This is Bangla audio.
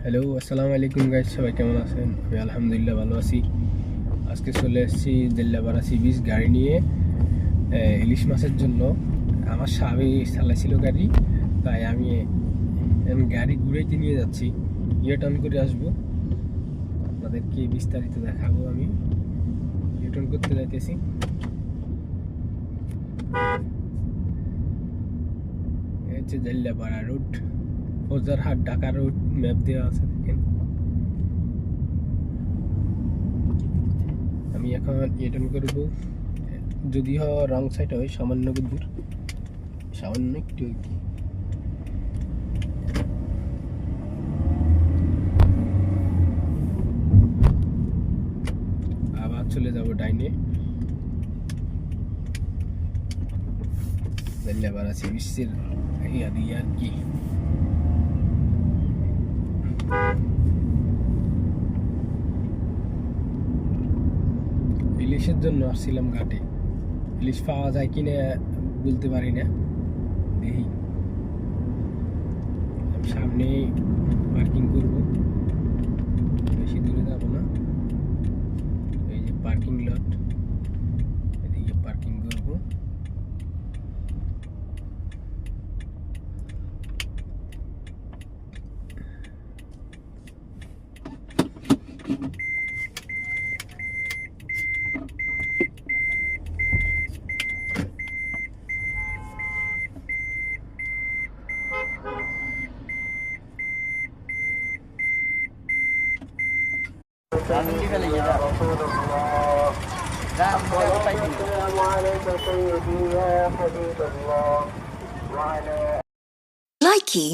হ্যালো, আসসালামু আলাইকুম গাইস, সবাই কেমন আছেন? আমি আলহামদুলিল্লাহ ভালো আছি। আজকে চলে এসেছি দিল্লাপাড়া সি বিচ গাড়ি নিয়ে ইলিশ মাছের জন্য। আমার স্বামী চালাইছিল গাড়ি, তাই আমি এখন গাড়ি ঘুরাইতে নিয়ে যাচ্ছি। টার্ন করে আসবো, আপনাদেরকে বিস্তারিত দেখাবো। আমি টার্ন করতে যাইতেছি। এই হচ্ছে দিল্লাপাড়া road, Fouzderhat Dhaka road map দেওয়া আছে, দেখেন। আমি এখন টার্ন করবো, যদিও রং সাইড হয় সামান্য দূর, সামান্য একটু। আবার চলে যাব ডাইনে, আবার আছি বিশ্বের আর কি। ইলিশের জন্য আসছিলাম ঘাটে। ইলিশ পাওয়া যায় কিনা বলতে পারি না, দেখি। আমি সামনে পার্কিং করব, বেশি দূরে যাব না। এই যে পার্কিং লট, এদিকে পার্কিং করব। Likey